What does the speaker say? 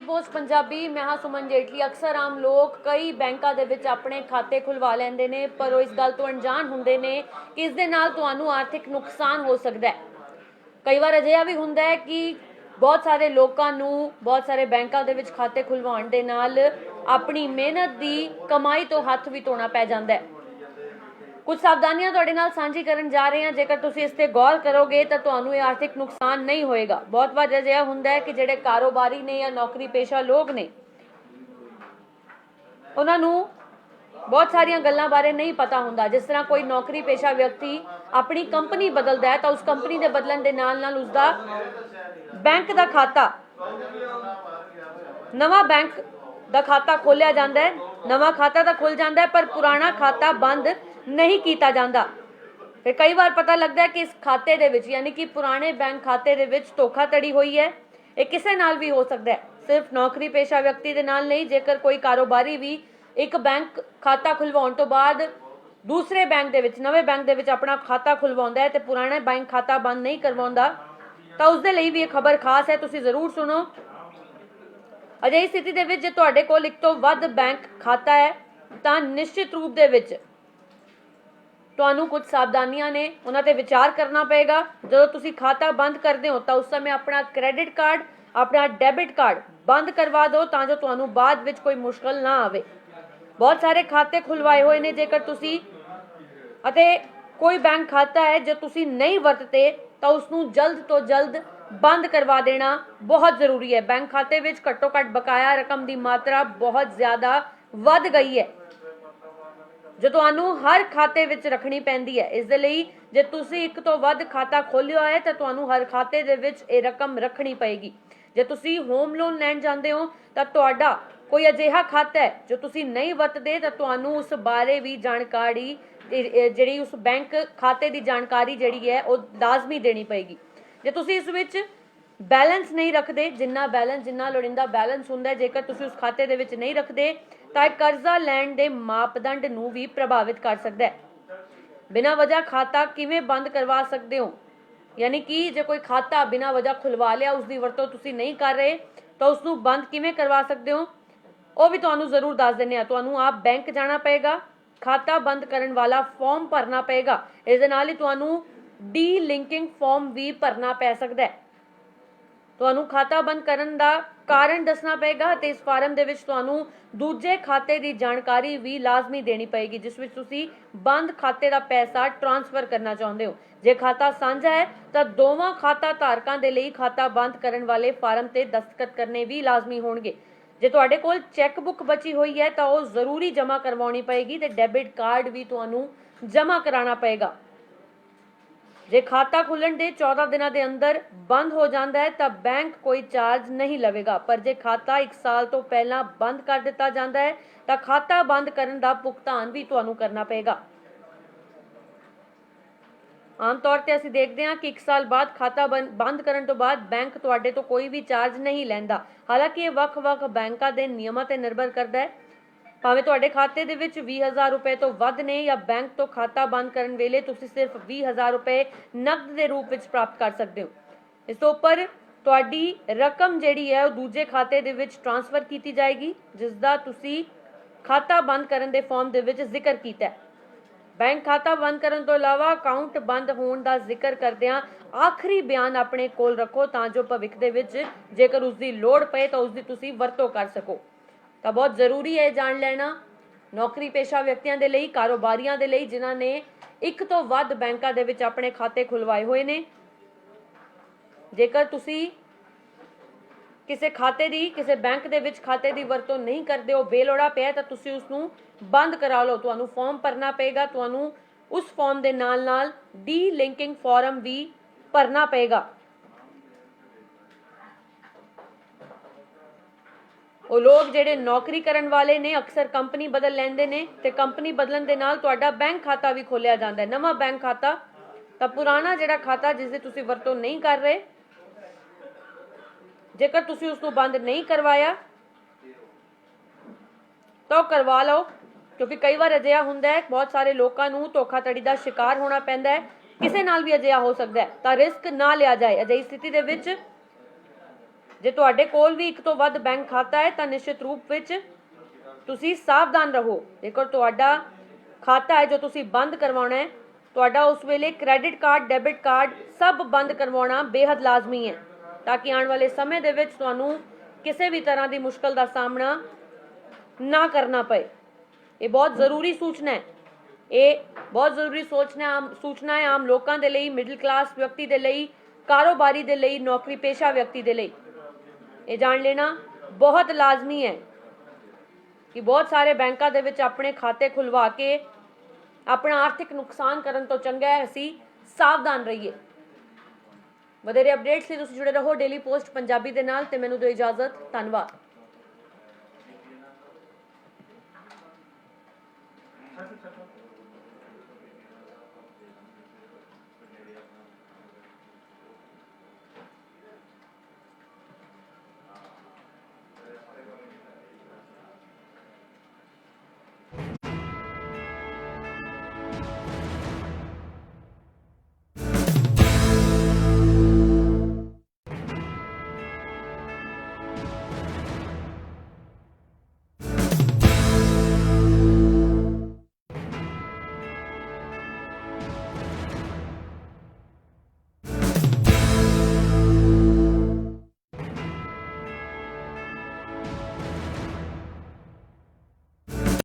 Post Punjabi मैं हाँ सुमन जेटली। अक्सर आम लोग कई बैंकों के विच अपने खाते खुलवा लेंदे ने, पर वो इस गल तो अनजान हुंदे ने कि इस दे नाल तुहानू आर्थिक नुकसान हो सकता है। कई बार अजिहा भी हुंदा है कि बहुत सारे लोगों नू बहुत सारे बैंकों के विच खाते खुलवाउण दे नाल अपनी मेहनत की कमाई तो हथ भी धोना पै जांदा है। कुछ सावधानियां तुहाडे नाल सांझी करन जा रहे हैं। जेकर तुसीं इस ते गौर करोगे तो तुहानू ये आर्थिक नुकसान नहीं होएगा। बहुत बार अजिहा हुंदा है कि जिहड़े कारोबारी ने या नौकरी पेशा लोग ने उन्हां नू बहुत सारिया गल्लां बारे नहीं पता हुंदा। जिस तरह कोई नौकरी पेशा व्यक्ति अपनी कंपनी बदलता है तो उस कंपनी के बदलन के नाल नाल उसका बैंक का खाता नवा बैंक का खाता खोलिया जाता है। नवा खाता तो खुल जाता है पर पुराना खाता बंद नहीं किया जाता। फिर कई बार पता लगता है कि इस खाते दे विच यानी कि पुराने बैंक खाते दे विच धोखाधड़ी हुई है। ये किसी नाल भी हो सकता है, सिर्फ नौकरी पेशा व्यक्ति दे नाल नहीं। जेकर कोई कारोबारी भी एक बैंक खाता खुलवाउण तो बाद दूसरे बैंक दे विच नवे बैंक दे विच अपना खाता खुलवाउंदा है ते पुराना बैंक खाता बंद नहीं करवाउंदा तो उसदे लई भी ये खबर खास है, तुसीं जरूर सुनो। अजिही स्थिति दे विच जे तुहाडे कोल एक तो वध बैंक खाता है तो निश्चित रूप दे विच तुहानू कुछ सावधानियां ने उन्हां ते विचार करना पेगा। जदों तुसीं खाता बंद करदे हो तो उस समय अपना क्रेडिट कार्ड अपना डेबिट कार्ड बंद करवा दो तां जो तुहानू बाद विच कोई मुश्किल ना आवे। बहुत सारे खाते खुलवाए हुए ने, जेकर तुसीं अते कोई बैंक खाता है जो तुसीं नहीं वरतते तो उसनू जल्द तो जल्द बंद करवा देना बहुत जरूरी है। बैंक खाते विच घट्टो घट बकाया रकम की मात्रा बहुत ज्यादा वध गई है जो तुहानू हर खाते विच रखनी पैंदी है। इस दे लई जे तुसीं एक तो वध खाता खोलिया है तो तुहानू हर खाते दे विच ये रकम रखनी पएगी। जे तुसीं होम लोन लैण जांदे हो तो तुहाडा कोई अजिहा खाता है जो तुसीं नहीं वरतदे तो तुहानू उस बारे भी जानकारी जिहड़ी उस बैंक खाते की जानकारी जिहड़ी है वो लाजमी देनी पएगी। जे तुसीं इस विच बैलेंस नहीं रखते, जिन्ना लोड़ींदा बैलेंस हुंदा है, जेकर तुसीं उस खाते दे विच नहीं रखते तो कर्जा लैण दे मापदंड नू भी प्रभावित कर सकता है। बिना वजह खाता किवें बंद करवा सकते हो, यानी कि जे कोई खाता बिना वजह खुलवा लिया उसकी वरतों तुसीं नहीं कर रहे तो उसनू बंद किवें करवा सकते हो वो भी तुहानू जरूर दस दिंदे आ। तुहानू आप बैंक जाना पेगा, खाता बंद करन वाला फॉर्म भरना पेगा। इस दे नाल ही तुहानू डी लिंकिंग फॉर्म भी भरना पै सकदा है। तुहानू खाता बंद करन दा कारण दसना पेगा ते इस फार्म दे विच तुहानू दूजे खाते की जानकारी भी लाजमी देनी पेगी जिस विच तुसीं बंद खाते का पैसा ट्रांसफर करना चाहुंदे हो। जे खाता साझा है तो दोवां खाता धारकां दे लई खाता बंद करन वाले फार्म ते दस्तखत करने भी लाजमी होणगे। जे तुहाडे कोल चैकबुक बची हुई है तो वो जरूरी जमा करवाउणी पएगी ते डेबिट कार्ड भी तुहानू जमा कराना पेगा। जे खाता खुलन के 14 दिनों के अंदर बंद हो जाता है तो बैंक कोई चार्ज नहीं लवेगा, पर जे खाता 1 साल तो पहला बंद कर दिता जाता है तो खाता बंद करने का भुगतान भी तुहानू करना पेगा। आम तौर पर असीं देखते हैं कि 1 साल बाद खाता बंद करने तो बाद बैंक तुहाडे तो कोई भी चार्ज नहीं लैंदा। हालांकि ये वख-वख बैंकों के नियमां ते निर्भर करता है। भावें तुहाडे खाते दे विच 20,000 रुपए तो वध ने या बैंक तो खाता बंद करन वेले तुसीं सिर्फ 20,000 रुपए नकद के रूप विच प्राप्त कर सकते हो। इस तो उपर तुहाडी रकम जिहड़ी है वो दूजे खाते दे विच ट्रांसफर की जाएगी जिसका तुसीं खाता बंद करन दे फॉर्म दे विच जिक्र कीता है। बैंक खाता बंद करन तो इलावा अकाउंट बंद होने का जिक्र करदिआं आखिरी बयान अपने कोल रखो तां जो भविख दे विच जेकर उसकी लोड़ पए तो उसकी तुसीं वरतों कर सको। तो बहुत जरूरी है जान लेना नौकरी पेशा व्यक्तियों के लिए, कारोबारियों के लिए जिन्हों ने एक तो वध बैंकों दे विच अपने खाते खुलवाए हुए ने। जेकर तुसीं किसी खाते दी किसी बैंक दे विच खाते की वरतों नहीं करते हो, बेलोड़ा पिया तो तुसीं उसनू बंद करा लो। तुहानू फॉर्म भरना पेगा, तुहानू उस फॉर्म के नाल नाल डी लिंकिंग फॉर्म भी भरना पेगा। वो लोग जिहड़े नौकरी करन वाले ने अक्सर कंपनी बदल लैंदे ने ते कंपनी बदलन दे नाल तुहाडा बैंक खाता भी खोलिया जाता है। नवा बैंक खाता तो पुराना जिहड़ा खाता जिसदी तुसीं वरतों नहीं कर रहे, जेकर तुसीं उसनू बंद नहीं करवाया तो करवा लो, क्योंकि कई बार अजिहा हुंदा है बहुत सारे लोगों नू धोखाधड़ी का शिकार होना पैंदा है। किसी नाल भी अजिहा हो सकता है तो रिस्क ना लिया जाए। अजिही स्थिति दे विच ਜੇ ਤੁਹਾਡੇ ਕੋਲ ਵੀ ਇੱਕ ਤੋਂ ਵੱਧ ਬੈਂਕ ਖਾਤਾ ਹੈ ਤਾਂ ਨਿਸ਼ਚਿਤ ਰੂਪ ਵਿੱਚ ਤੁਸੀਂ ਸਾਵਧਾਨ ਰਹੋ। ਜੇਕਰ ਤੁਹਾਡਾ ਖਾਤਾ ਹੈ ਜੋ ਤੁਸੀਂ ਬੰਦ ਕਰਵਾਉਣਾ ਹੈ, ਤੁਹਾਡਾ ਉਸ ਵੇਲੇ ਕ੍ਰੈਡਿਟ ਕਾਰਡ, ਡੈਬਿਟ ਕਾਰਡ ਸਭ ਬੰਦ ਕਰਵਾਉਣਾ ਬੇहद ਲਾਜ਼ਮੀ ਹੈ, ਤਾਂ ਕਿ ਆਉਣ ਵਾਲੇ ਸਮੇਂ ਦੇ ਵਿੱਚ ਤੁਹਾਨੂੰ ਕਿਸੇ ਵੀ ਤਰ੍ਹਾਂ ਦੀ ਮੁਸ਼ਕਲ ਦਾ ਸਾਹਮਣਾ ਨਾ ਕਰਨਾ ਪਏ। ਇਹ ਬਹੁਤ ਜ਼ਰੂਰੀ ਸੂਚਨਾ ਹੈ, ਇਹ ਬਹੁਤ ਜ਼ਰੂਰੀ ਸੂਚਨਾ ਹੈ ਆਮ ਲੋਕਾਂ ਦੇ ਲਈ, ਮਿਡਲ ਕਲਾਸ ਵਿਅਕਤੀ ਦੇ ਲਈ, ਕਾਰੋਬਾਰੀ ਦੇ ਲਈ, ਨੌਕਰੀ ਪੇਸ਼ਾ ਵਿਅਕਤੀ ਦੇ ਲਈ। ਇਹ ਜਾਣ ਲੈਣਾ ਬਹੁਤ ਲਾਜ਼ਮੀ ਹੈ ਕਿ ਬਹੁਤ ਸਾਰੇ ਬੈਂਕਾਂ ਦੇ ਵਿੱਚ ਆਪਣੇ ਖਾਤੇ ਖੁਲਵਾ ਕੇ ਆਪਣਾ ਆਰਥਿਕ ਨੁਕਸਾਨ ਕਰਨ ਤੋਂ ਚੰਗਾ ਹੈ ਅਸੀਂ ਸਾਵਧਾਨ ਰਹੀਏ। ਵਧੇਰੇ ਅਪਡੇਟਸ ਲਈ ਤੁਸੀਂ ਜੁੜੇ ਰਹੋ ਡੇਲੀ ਪੋਸਟ ਪੰਜਾਬੀ ਦੇ ਨਾਲ ਤੇ ਮੈਨੂੰ ਦਿਓ ਇਜਾਜ਼ਤ। ਧੰਨਵਾਦ।